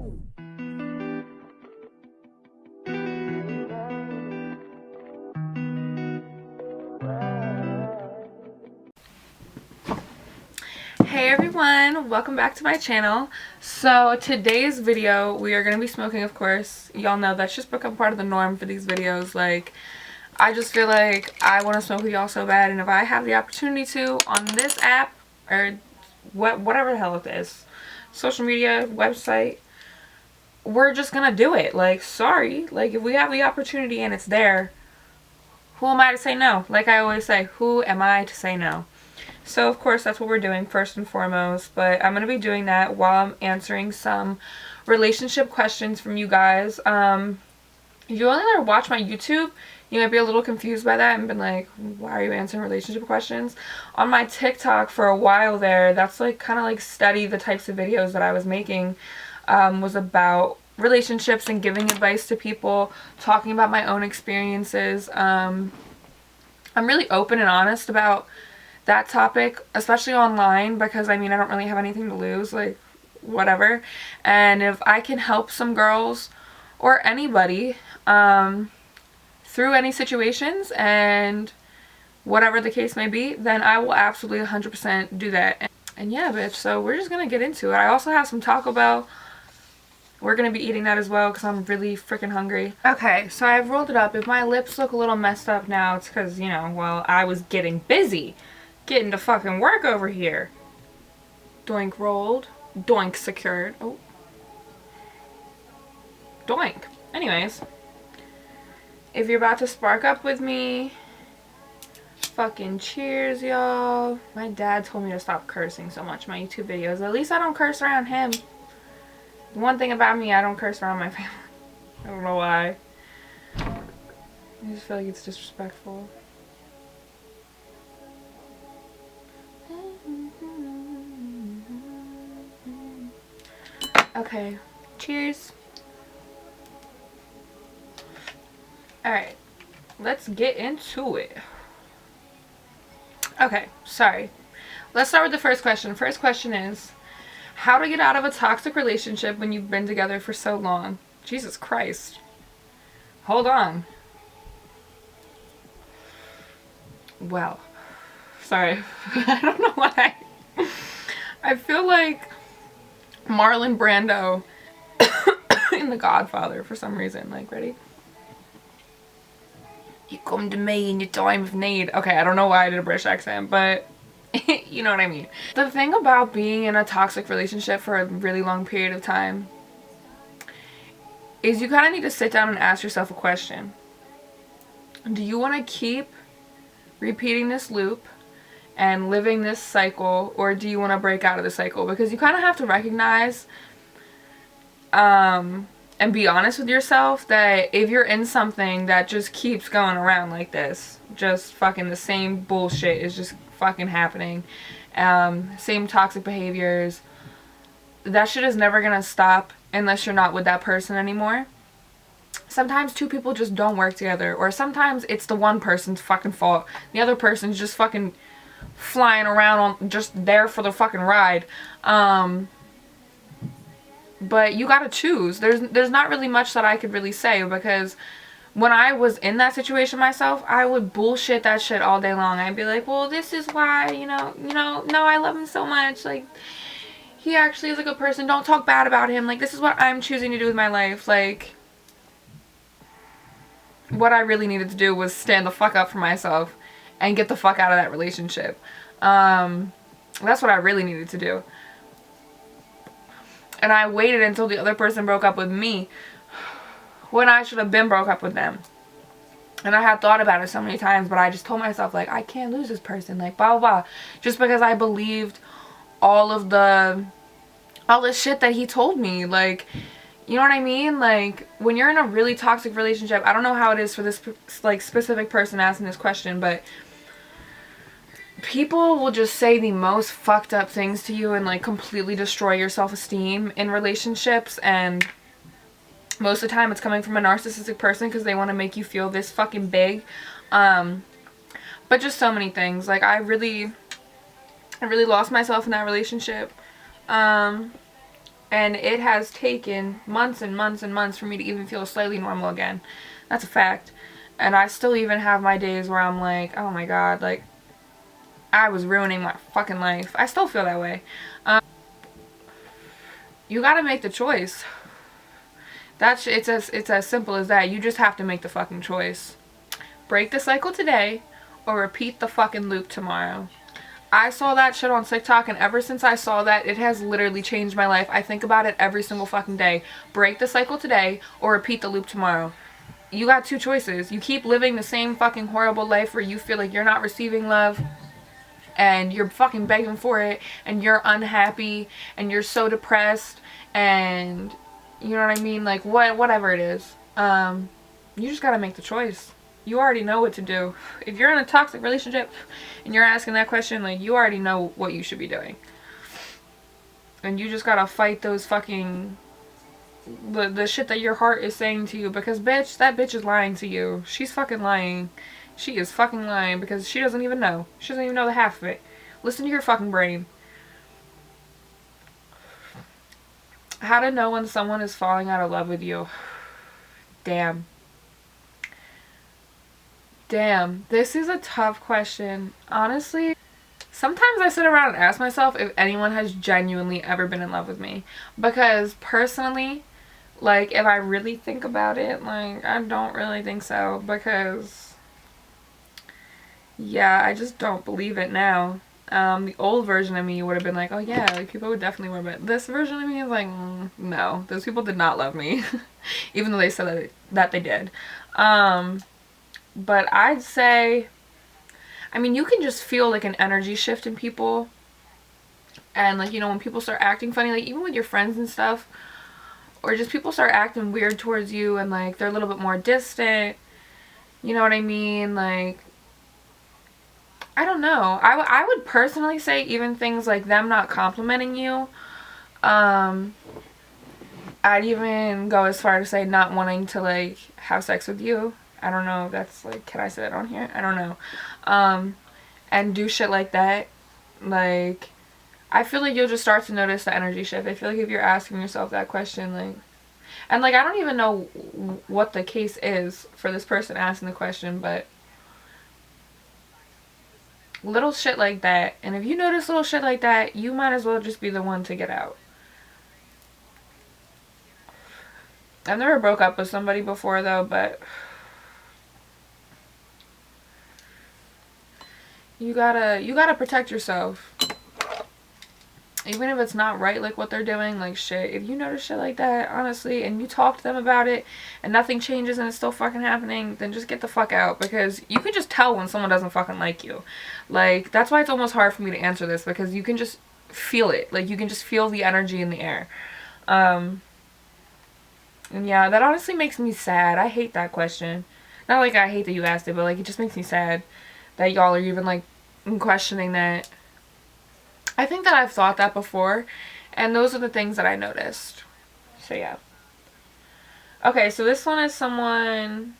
Hey everyone, welcome back to my channel. So today's video we are going to be smoking, of course. Y'all know that's just become part of the norm for these videos. Like, I just feel like I want to smoke with y'all so bad, and if I have the opportunity to on this app or whatever the hell it is, social media, website, we're just gonna do it. Like, sorry, like if we have the opportunity and it's there, who am I to say no? Like I always say, who am I to say no? So of course that's what we're doing first and foremost, but I'm going to be doing that while I'm answering some relationship questions from you guys. If you only ever watch my YouTube, you might be a little confused by that and been like, why are you answering relationship questions? On my TikTok for a while there, that's like kind of like steady the types of videos that I was making, was about relationships and giving advice to people, talking about my own experiences. I'm really open and honest about that topic, especially online, because I mean I don't really have anything to lose, like whatever. And if I can help some girls or anybody through any situations and whatever the case may be, then I will absolutely 100% do that. And yeah, bitch, so we're just gonna get into it. I also have some Taco Bell. We're gonna be eating that as well because I'm really freaking hungry. Okay, so I've rolled it up. If my lips look a little messed up now, it's because, you know, well, I was getting busy getting to fucking work over here. Doink rolled. Doink secured. Oh. Doink. Anyways. If you're about to spark up with me, fucking cheers, y'all. My dad told me to stop cursing so much in my YouTube videos. At least I don't curse around him. The one thing about me, I don't curse around my family. I don't know why. I just feel like it's disrespectful. Okay, cheers. Alright, let's get into it. Okay, sorry. Let's start with the first question. First question is, how to get out of a toxic relationship when you've been together for so long? Jesus Christ. Hold on. Well, sorry. I don't know why. I feel like Marlon Brando in The Godfather for some reason. Like, ready? You come to me in your time of need. Okay, I don't know why I did a British accent, but you know what I mean. The thing about being in a toxic relationship for a really long period of time is you kind of need to sit down and ask yourself a question. Do you want to keep repeating this loop and living this cycle, or do you want to break out of the cycle? Because you kind of have to recognize and be honest with yourself that if you're in something that just keeps going around like this, just fucking the same bullshit is just fucking happening, same toxic behaviors, that shit is never gonna stop unless you're not with that person anymore. Sometimes two people just don't work together, or sometimes it's the one person's fucking fault. The other person's just fucking flying around on just there for the fucking ride. But you gotta choose. There's not really much that I could really say, because when I was in that situation myself, I would bullshit that shit all day long. I'd be like, well, this is why, no, I love him so much. Like, he actually is a good person. Don't talk bad about him. Like, this is what I'm choosing to do with my life. Like, what I really needed to do was stand the fuck up for myself and get the fuck out of that relationship. That's what I really needed to do. And I waited until the other person broke up with me when I should have been broke up with them. And I had thought about it so many times, but I just told myself, like, I can't lose this person, like, blah, blah, blah. Just because I believed all the shit that he told me. Like, you know what I mean? Like, when you're in a really toxic relationship, I don't know how it is for this, like, specific person asking this question, but people will just say the most fucked up things to you and, like, completely destroy your self-esteem in relationships. And most of the time it's coming from a narcissistic person because they want to make you feel this fucking big. But just so many things. Like, I really lost myself in that relationship. And it has taken months and months and months for me to even feel slightly normal again. That's a fact. And I still even have my days where I'm like, oh my god, like, I was ruining my fucking life. I still feel that way. You gotta make the choice. It's as simple as that. You just have to make the fucking choice. Break the cycle today or repeat the fucking loop tomorrow. I saw that shit on TikTok, and ever since I saw that, it has literally changed my life. I think about it every single fucking day. Break the cycle today or repeat the loop tomorrow. You got two choices. You keep living the same fucking horrible life where you feel like you're not receiving love and you're fucking begging for it and you're unhappy and you're so depressed and you know what I mean, like whatever it is. You just gotta make the choice. You already know what to do. If you're in a toxic relationship and you're asking that question, like, you already know what you should be doing. And you just gotta fight those fucking the shit that your heart is saying to you, because bitch, that bitch is lying to you. She's fucking lying. She is fucking lying because she doesn't even know. She doesn't even know the half of it. Listen to your fucking brain. How to know when someone is falling out of love with you. Damn. Damn. This is a tough question. Honestly, sometimes I sit around and ask myself if anyone has genuinely ever been in love with me. Because personally, like, if I really think about it, like, I don't really think so. Because, yeah, I just don't believe it now. The old version of me would have been like, oh yeah, like, people would definitely worry, but this version of me is like, no, those people did not love me. Even though they said that they did. But I'd say, I mean, you can just feel like an energy shift in people. And like, you know, when people start acting funny, like even with your friends and stuff, or just people start acting weird towards you and like they're a little bit more distant. You know what I mean? Like, I don't know. I would personally say even things like them not complimenting you. I'd even go as far to say not wanting to like have sex with you. I don't know if that's like, can I say that on here? I don't know. And do shit like that. Like, I feel like you'll just start to notice the energy shift. I feel like if you're asking yourself that question, like, and like, I don't even know what the case is for this person asking the question, but little shit like that. And if you notice little shit like that, you might as well just be the one to get out. I've never broke up with somebody before though, but you gotta protect yourself. Even if it's not right, like what they're doing, like shit, if you notice shit like that, honestly, and you talk to them about it and nothing changes and it's still fucking happening, then just get the fuck out, because you can just tell when someone doesn't fucking like you. Like, that's why it's almost hard for me to answer this, because you can just feel it. Like, you can just feel the energy in the air. And yeah, that honestly makes me sad. I hate that question. Not like I hate that you asked it, but like, it just makes me sad that y'all are even like questioning that. I think that I've thought that before, and those are the things that I noticed. So yeah. Okay, so this one is someone,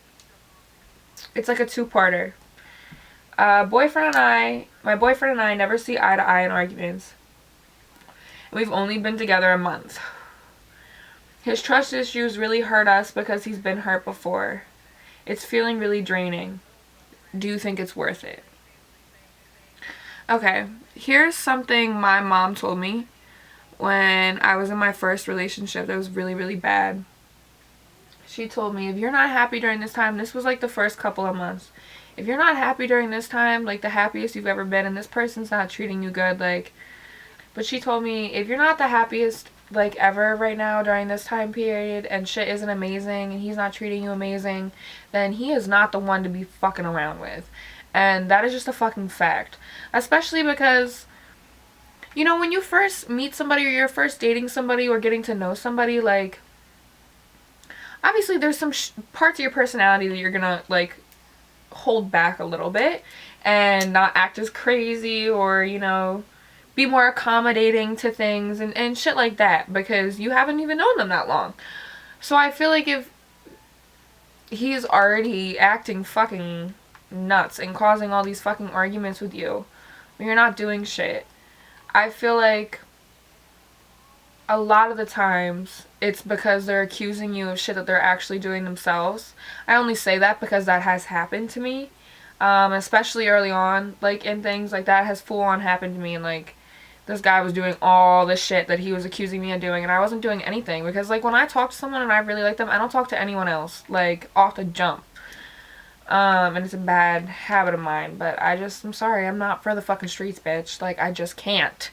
it's like a two-parter. My boyfriend and I never see eye to eye in arguments. And we've only been together a month. His trust issues really hurt us because he's been hurt before. It's feeling really draining. Do you think it's worth it? Okay, here's something my mom told me when I was in my first relationship that was really, really bad. She told me, if you're not happy during this time, this was like the first couple of months. If you're not happy during this time, like the happiest you've ever been, and this person's not treating you good, like, but she told me, if you're not the happiest like ever right now during this time period and shit isn't amazing and he's not treating you amazing, then he is not the one to be fucking around with. And that is just a fucking fact. Especially because, you know, when you first meet somebody or you're first dating somebody or getting to know somebody, like, obviously there's some parts of your personality that you're gonna, like, hold back a little bit and not act as crazy, or, you know, be more accommodating to things and shit like that, because you haven't even known them that long. So I feel like if he's already acting fucking nuts and causing all these fucking arguments with you when you're not doing shit, I feel like a lot of the times it's because they're accusing you of shit that they're actually doing themselves. I only say that because that has happened to me, especially early on, like, in things like that has full on happened to me, and like this guy was doing all this shit that he was accusing me of doing, and I wasn't doing anything, because like when I talk to someone and I really like them, I don't talk to anyone else, like, off the jump. And it's a bad habit of mine, but I'm sorry, I'm not for the fucking streets, bitch. Like, I just can't.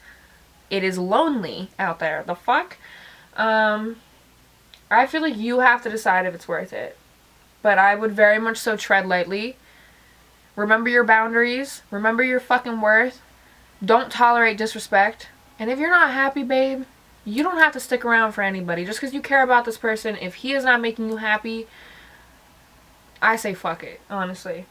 It is lonely out there. The fuck? I feel like you have to decide if it's worth it. But I would very much so tread lightly. Remember your boundaries. Remember your fucking worth. Don't tolerate disrespect. And if you're not happy, babe, you don't have to stick around for anybody. Just because you care about this person, if he is not making you happy, I say fuck it, honestly.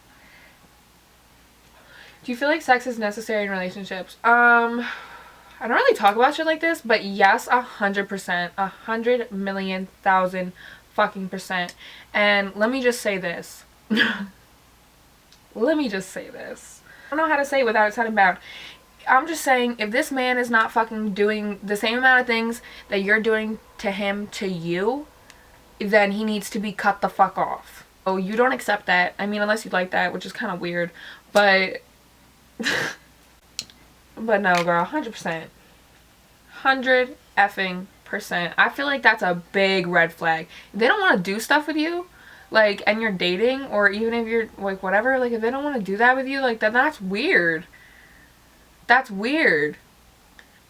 Do you feel like sex is necessary in relationships? I don't really talk about shit like this, but yes, 100%, 100,000,000 fucking percent. And let me just say this. Let me just say this. I don't know how to say it without it sounding bad. I'm just saying, if this man is not fucking doing the same amount of things that you're doing to him to you, then he needs to be cut the fuck off. Oh, you don't accept that. I mean, unless you like that, which is kind of weird. But, but no, girl, 100%. 100 effing percent. I feel like that's a big red flag. If they don't want to do stuff with you, like, and you're dating, or even if you're, like, whatever, like, if they don't want to do that with you, like, then that's weird. That's weird.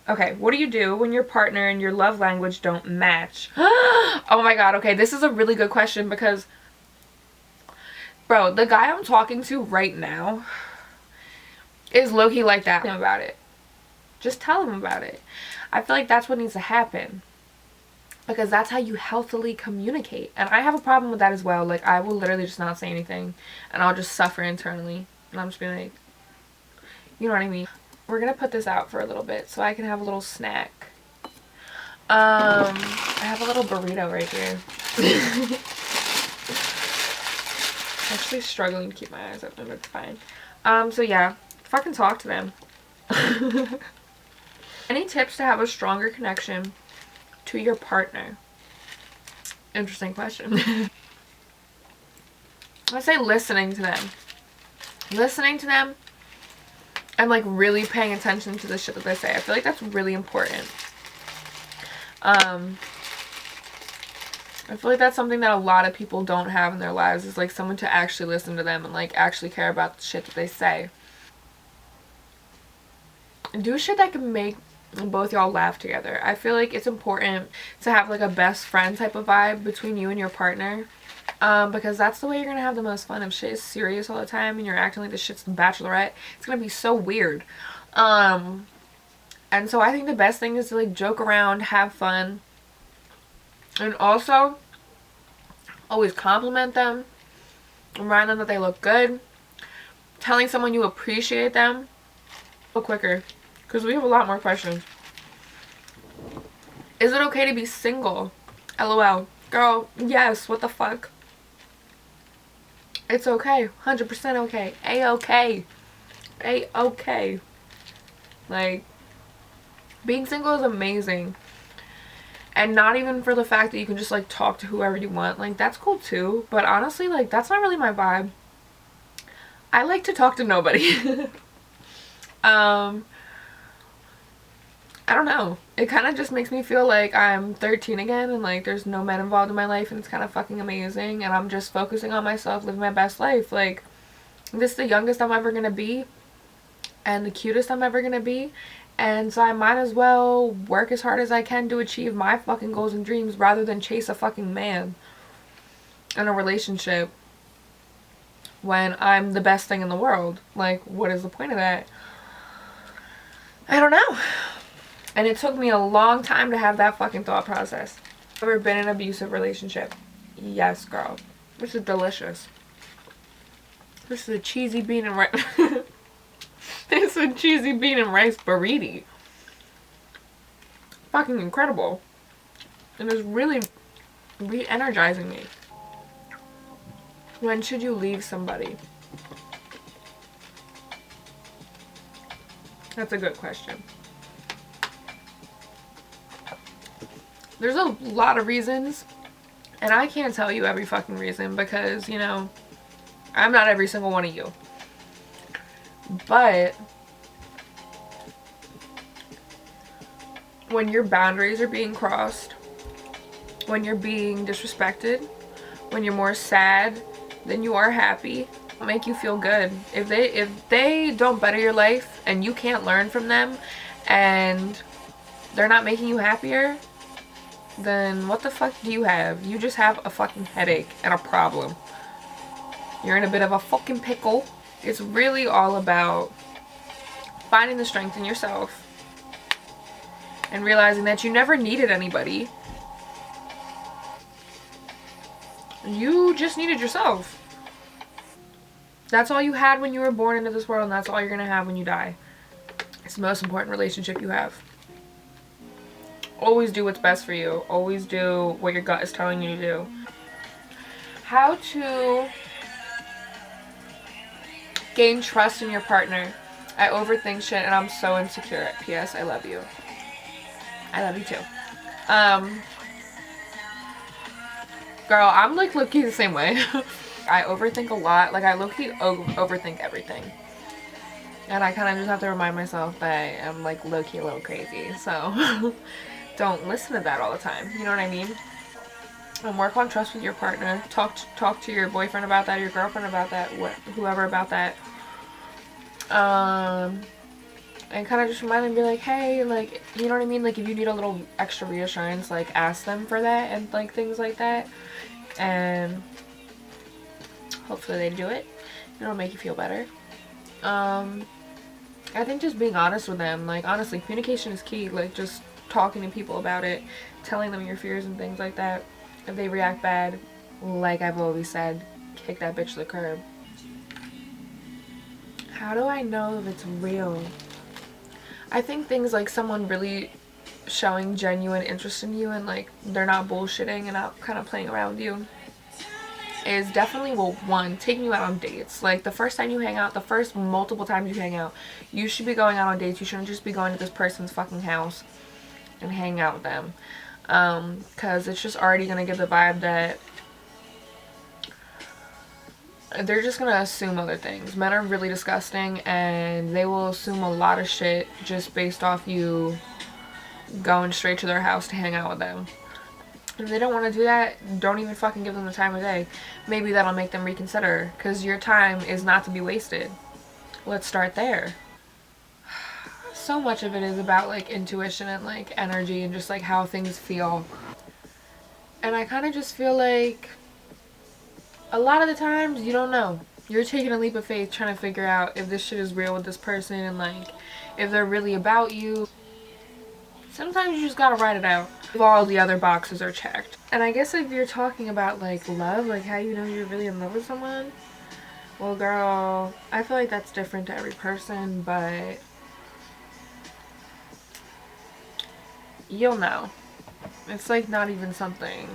Okay, what do you do when your partner and your love language don't match? Oh my god, okay, this is a really good question, because, bro, the guy I'm talking to right now is low-key like that. Tell him about it. Just tell him about it. I feel like that's what needs to happen, because that's how you healthily communicate. And I have a problem with that as well. Like, I will literally just not say anything, and I'll just suffer internally, and I'm just being like, you know what I mean? We're gonna put this out for a little bit so I can have a little snack. I have a little burrito right here. Actually struggling to keep my eyes open, but it's fine. So yeah, fucking talk to them. Any tips to have a stronger connection to your partner? Interesting question. I'd say listening to them. Listening to them and, like, really paying attention to the shit that they say. I feel like that's really important. I feel like that's something that a lot of people don't have in their lives, is, like, someone to actually listen to them and, like, actually care about the shit that they say. Do shit that can make both y'all laugh together. I feel like it's important to have, like, a best friend type of vibe between you and your partner. Because that's the way you're gonna have the most fun. If shit is serious all the time and you're acting like this shit's the Bachelorette, it's gonna be so weird. And so I think the best thing is to, like, joke around, have fun, and also always compliment them, remind them that they look good, telling someone you appreciate them. A little quicker, because we have a lot more questions. Is it okay to be single? LOL. Girl, yes, what the fuck? It's okay. 100% okay. A-okay. A-okay. Like, being single is amazing. And not even for the fact that you can just, like, talk to whoever you want. Like, that's cool too. But honestly, like, that's not really my vibe. I like to talk to nobody. I don't know. It kind of just makes me feel like I'm 13 again, and, like, there's no men involved in my life, and it's kind of fucking amazing, and I'm just focusing on myself, living my best life. Like, this is the youngest I'm ever gonna be, and the cutest I'm ever gonna be, and so I might as well work as hard as I can to achieve my fucking goals and dreams rather than chase a fucking man in a relationship when I'm the best thing in the world. Like, what is the point of that? I don't know. And it took me a long time to have that fucking thought process. Ever been in an abusive relationship? Yes, girl. This is delicious. This is a cheesy bean and rice. This is a cheesy bean and rice burrito. Fucking incredible. And it's really re-energizing me. When should you leave somebody? That's a good question. There's a lot of reasons, and I can't tell you every fucking reason because, you know, I'm not every single one of you. But when your boundaries are being crossed, when you're being disrespected, when you're more sad than you are happy, it'll make you feel good. If they don't better your life and you can't learn from them and they're not making you happier, then what the fuck do you have? You just have a fucking headache and a problem. You're in a bit of a fucking pickle. It's really all about finding the strength in yourself and realizing that you never needed anybody. You just needed yourself. That's all you had when you were born into this world, and that's all you're gonna have when you die. It's the most important relationship you have. Always do what's best for you. Always do what your gut is telling you to do. How to gain trust in your partner. I overthink shit and I'm so insecure. P.S. I love you. I love you too. Girl, I'm like low-key the same way. I overthink a lot. Like I low-key overthink everything. And I kind of just have to remind myself that I'm like low-key a little crazy. So don't listen to that all the time. You know what I mean? And work on trust with your partner. Talk to your boyfriend about that, your girlfriend about that, whoever about that. And kind of just remind them, be like, hey, like, you know what I mean? Like, if you need a little extra reassurance, like, ask them for that and, like, things like that. And hopefully they do it. It'll make you feel better. I think just being honest with them, like, honestly, communication is key. Like, just talking to people about it, telling them your fears and things like that. If they react bad, like I've always said, kick that bitch to the curb. How do I know if it's real? I think things like someone really showing genuine interest in you and like they're not bullshitting and not kind of playing around with you is definitely, well, one, taking you out on dates. Like the first time you hang out, the first multiple times you hang out, you should be going out on dates. You shouldn't just be going to this person's fucking house and hang out with them, because it's just already gonna give the vibe that they're just gonna assume other things. Men are really disgusting and they will assume a lot of shit just based off you going straight to their house to hang out with them. If they don't want to do that, don't even fucking give them the time of day. Maybe that'll make them reconsider, because your time is not to be wasted. Let's start there. So much of it is about like intuition and like energy and just like how things feel. And I kind of just feel like a lot of the times you don't know. You're taking a leap of faith trying to figure out if this shit is real with this person and like if they're really about you. Sometimes you just gotta write it out if all the other boxes are checked. And I guess if you're talking about like love, like how you know you're really in love with someone, well girl, I feel like that's different to every person, but you'll know. It's like not even something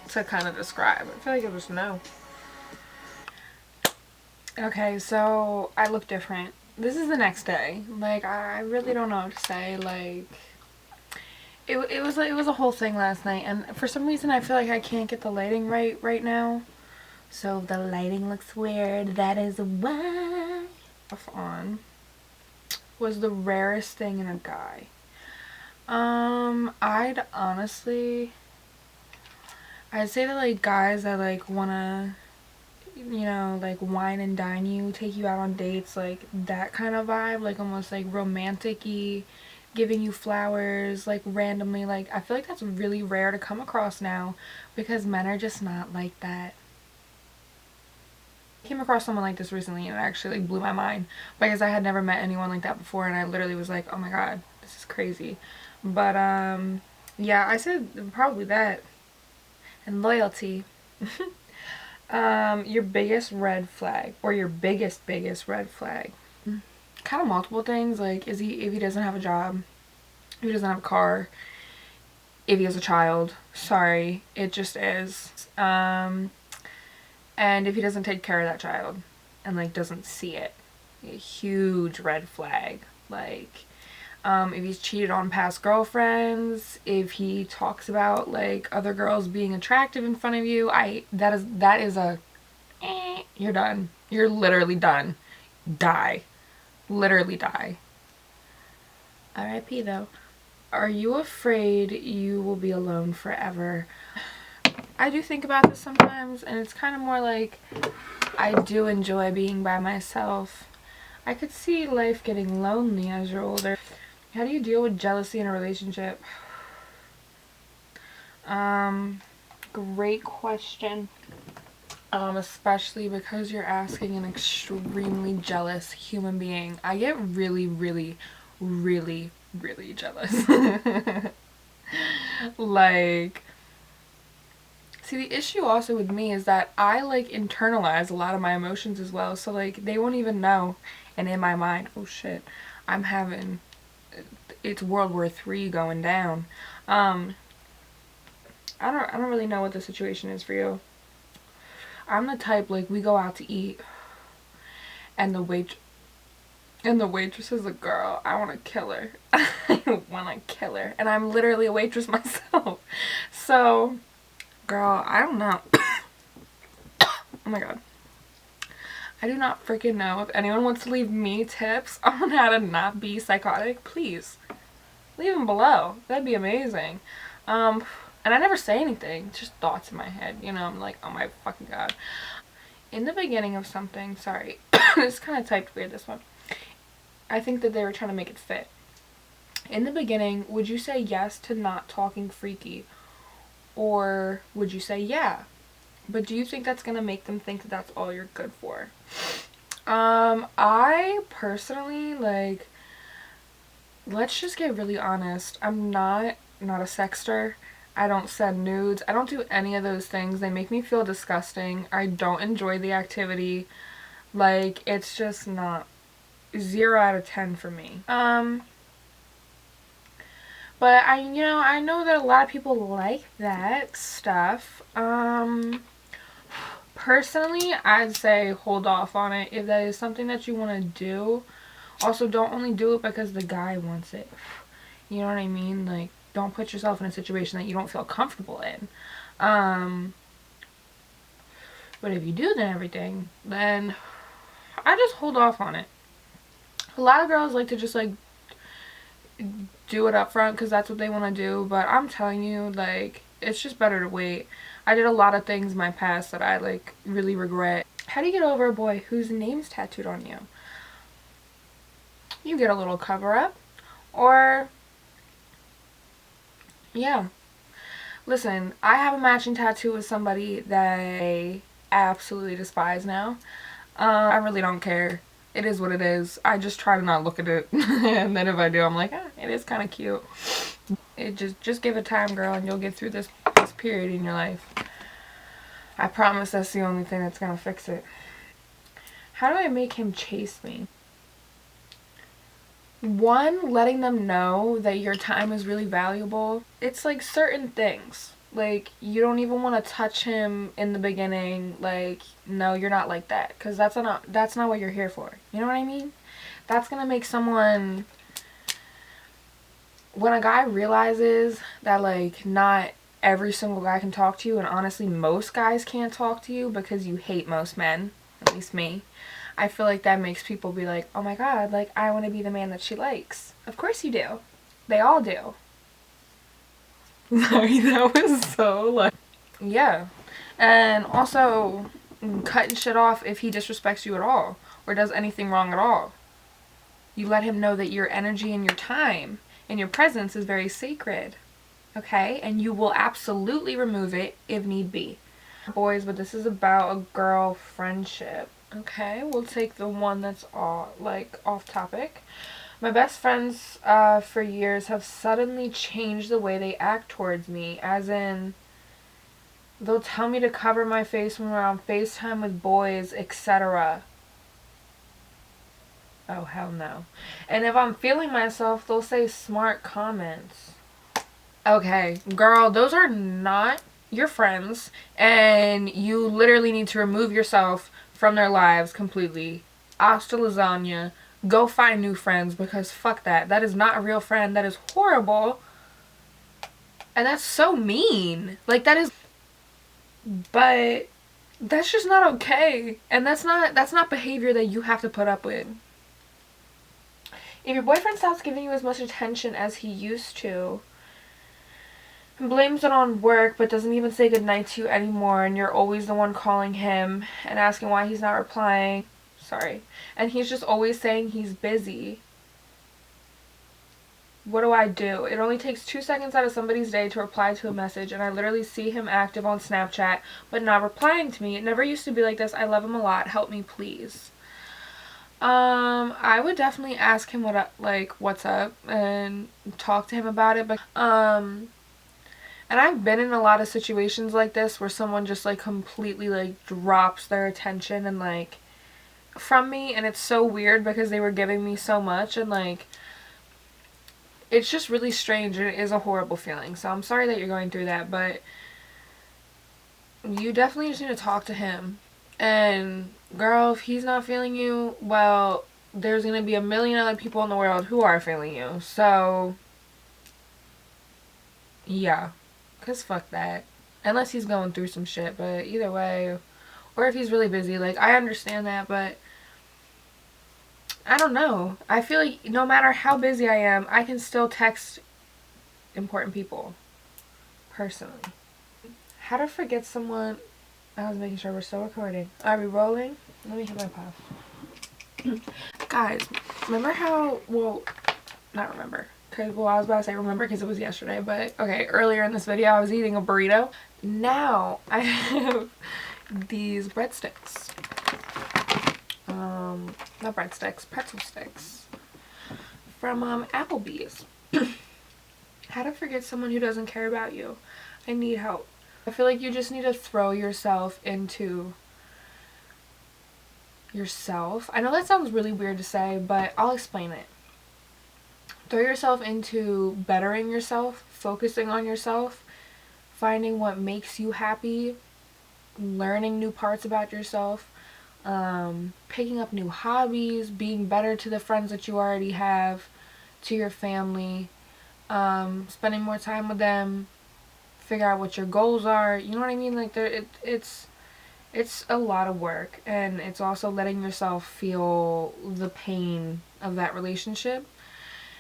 to kind of describe. I feel like you'll just know. Okay, so I look different. This is the next day. Like I really don't know what to say. Like it was a whole thing last night, and for some reason I feel like I can't get the lighting right now. So if the lighting looks weird, that is why. Off on was the rarest thing in a guy. I'd say that like guys that like wanna, you know, like wine and dine you, take you out on dates, like that kind of vibe, like almost like romantic-y, giving you flowers like randomly. Like I feel like that's really rare to come across now because men are just not like that. I came across someone like this recently and it actually like blew my mind because I had never met anyone like that before, and I literally was like, oh my god, this is crazy. But yeah, I said probably that. And loyalty. Your biggest red flag, or your biggest red flag. Kind of multiple things. Like, if he doesn't have a job, if he doesn't have a car, if he has a child, sorry, it just is. And if he doesn't take care of that child and like doesn't see it, a huge red flag. Like if he's cheated on past girlfriends, if he talks about like other girls being attractive in front of you, that is a you're done. You're literally done. Die. Literally die. R.I.P. though. Are you afraid you will be alone forever? I do think about this sometimes, and it's kind of more like I do enjoy being by myself. I could see life getting lonely as you're older. How do you deal with jealousy in a relationship? Great question. Especially because you're asking an extremely jealous human being. I get really, really, really, really jealous. Like, see, the issue also with me is that I like internalize a lot of my emotions as well. So like they won't even know. And in my mind, oh shit, I'm having, it's World War III going down. I don't really know what the situation is for you. I'm the type, like, we go out to eat and the waitress is a girl. I want to kill her. I want to kill her. And I'm literally a waitress myself. So, girl, I don't know. Oh my god. I do not freaking know. If anyone wants to leave me tips on how to not be psychotic, please leave them below. That'd be amazing. And I never say anything. It's just thoughts in my head. You know, I'm like, oh my fucking god. In the beginning of something, sorry, it's kind of typed weird, this one. I think that they were trying to make it fit. In the beginning, would you say yes to not talking freaky? Or would you say yeah? But do you think that's going to make them think that that's all you're good for? I personally, like, let's just get really honest. I'm not a sexter. I don't send nudes. I don't do any of those things. They make me feel disgusting. I don't enjoy the activity. Like, it's just not 0 out of 10 for me. But I know that a lot of people like that stuff. Personally, I'd say hold off on it if that is something that you want to do. Also, don't only do it because the guy wants it. You know what I mean? Like, don't put yourself in a situation that you don't feel comfortable in. But if you do everything, then I just hold off on it. A lot of girls like to just, like, do it up front because that's what they want to do. But I'm telling you, like, it's just better to wait. I did a lot of things in my past that I, like, really regret. How do you get over a boy whose name's tattooed on you? You get a little cover up. Or, yeah. Listen, I have a matching tattoo with somebody that I absolutely despise now. I really don't care. It is what it is. I just try to not look at it. And then if I do, I'm like, it is kind of cute. It just give it time, girl, and you'll get through this period in your life. I promise that's the only thing that's gonna fix it. How do I make him chase me? One, letting them know that your time is really valuable. It's like certain things. Like, you don't even want to touch him in the beginning. Like, no, you're not like that. Because that's not what you're here for. You know what I mean? That's going to make someone... When a guy realizes that, like, not every single guy can talk to you, and honestly, most guys can't talk to you because you hate most men, at least me, I feel like that makes people be like, oh my god, like, I want to be the man that she likes. Of course you do. They all do. Sorry, that was so, like... Yeah. And also, cutting shit off if he disrespects you at all, or does anything wrong at all. You let him know that your energy and your time and your presence is very sacred. Okay? And you will absolutely remove it if need be. Boys, but this is about a girl friendship. Okay, we'll take the one that's all, like, off topic. My best friends for years have suddenly changed the way they act towards me. As in, they'll tell me to cover my face when we're on FaceTime with boys, etc. Oh, hell no. And if I'm feeling myself, they'll say smart comments. Okay, girl, those are not your friends. And you literally need to remove yourself from their lives completely. Hasta lasagna. go find new friends, because fuck that. That is not a real friend. That is horrible. And that's so mean. Like, that is, but that's just not okay. And that's not behavior that you have to put up with. If your boyfriend stops giving you as much attention as he used to, and blames it on work but doesn't even say goodnight to you anymore, and you're always the one calling him and asking why he's not replying, sorry, and he's just always saying he's busy, what do I do? It only takes 2 seconds out of somebody's day to reply to a message, and I literally see him active on Snapchat but not replying to me. It never used to be like this. I love him a lot. Help me, please. I would definitely ask him what's up and talk to him about it, but and I've been in a lot of situations like this where someone just like completely like drops their attention and like from me, and it's so weird because they were giving me so much, and like it's just really strange, and it is a horrible feeling. So I'm sorry that you're going through that, but you definitely just need to talk to him. And girl, if he's not feeling you, well, there's gonna be a million other people in the world who are feeling you. So yeah, cause fuck that. Unless he's going through some shit, but either way, or if he's really busy, like I understand that, but I don't know. I feel like no matter how busy I am, I can still text important people personally. How to forget someone. I was making sure we're still recording. Are we rolling? Let me hit my puff. Guys, remember how, well, not remember, because, well, I was about to say remember because it was yesterday, but okay, earlier in this video I was eating a burrito. Now I have these breadsticks. Not breadsticks, pretzel sticks from Applebee's. How to forget someone who doesn't care about you. I need help. I feel like you just need to throw yourself into yourself. I know that sounds really weird to say, but I'll explain it. Throw yourself into bettering yourself, focusing on yourself, finding what makes you happy, learning new parts about yourself, picking up new hobbies, being better to the friends that you already have, to your family, spending more time with them, figure out what your goals are. You know what I mean? Like it's a lot of work, and it's also letting yourself feel the pain of that relationship.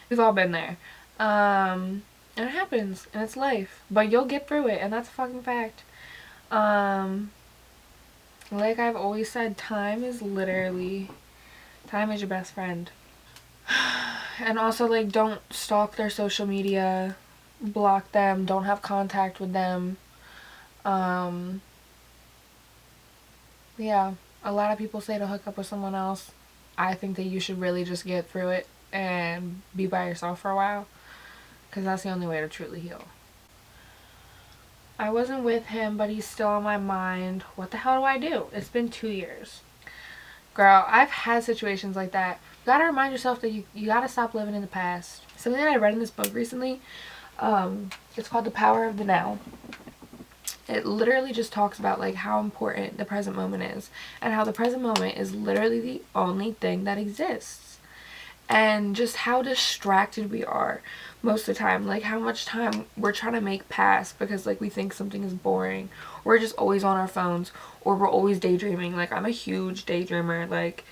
We've all been there. And it happens, and it's life, but you'll get through it, and that's a fucking fact. Like I've always said, time is your best friend. And also, like, don't stalk their social media, block them, don't have contact with them. Yeah, a lot of people say to hook up with someone else. I think that you should really just get through it and be by yourself for a while, because that's the only way to truly heal. I wasn't with him, but he's still on my mind. What the hell do I do? It's been 2 years. Girl, I've had situations like that. You gotta remind yourself that you gotta stop living in the past. Something that I read in this book recently, it's called The Power of the Now. It literally just talks about like how important the present moment is, and how the present moment is literally the only thing that exists, and just how distracted we are most of the time, like how much time we're trying to make pass because like we think something is boring, or we're just always on our phones, or we're always daydreaming. Like I'm a huge daydreamer. Like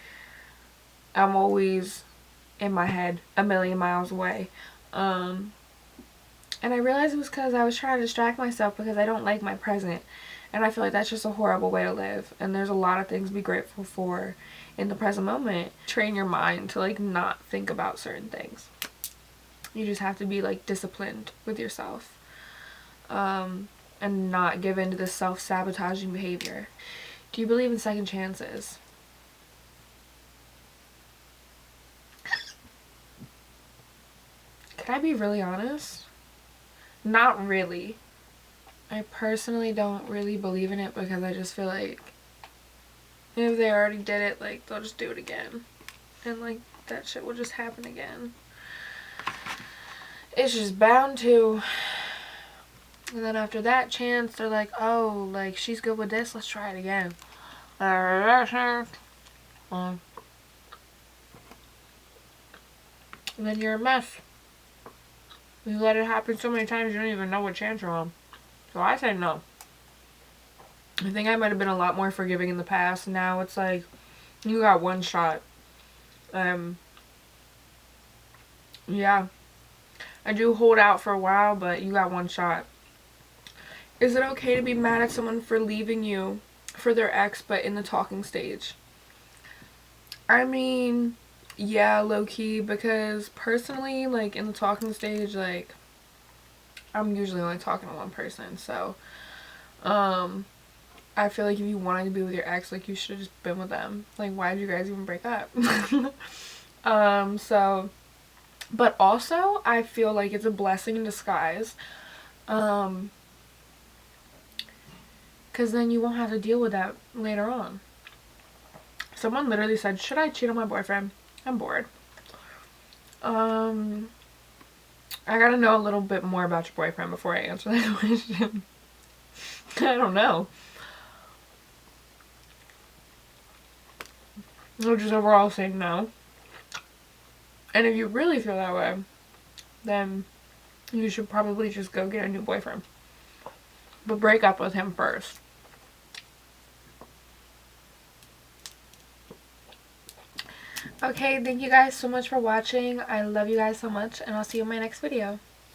I'm always in my head a million miles away. And I realized it was because I was trying to distract myself because I don't like my present. And I feel like that's just a horrible way to live. And there's a lot of things to be grateful for in the present moment. Train your mind to like not think about certain things. You just have to be like disciplined with yourself. And not give in to this self-sabotaging behavior. Do you believe in second chances? Can I be really honest? Not really. I personally don't really believe in it because I just feel like if they already did it, like they'll just do it again. And like that shit will just happen again. It's just bound to. And then after that chance, they're like, oh, like she's good with this, let's try it again. then you're a mess. You let it happen so many times you don't even know what chance you're on. So I say no. I think I might have been a lot more forgiving in the past. Now it's like, you got one shot. Yeah. I do hold out for a while, but you got one shot. Is it okay to be mad at someone for leaving you for their ex, but in the talking stage? I mean, yeah, low-key, because personally, like, in the talking stage, like, I'm usually only talking to one person, so, I feel like if you wanted to be with your ex, like, you should have just been with them. Like, why did you guys even break up? So, but also, I feel like it's a blessing in disguise, because then you won't have to deal with that later on. Someone literally said, should I cheat on my boyfriend? I'm bored. I gotta know a little bit more about your boyfriend before I answer that question. I don't know. So just overall saying no. And if you really feel that way, then you should probably just go get a new boyfriend. But break up with him first. Okay, thank you guys so much for watching. I love you guys so much, and I'll see you in my next video.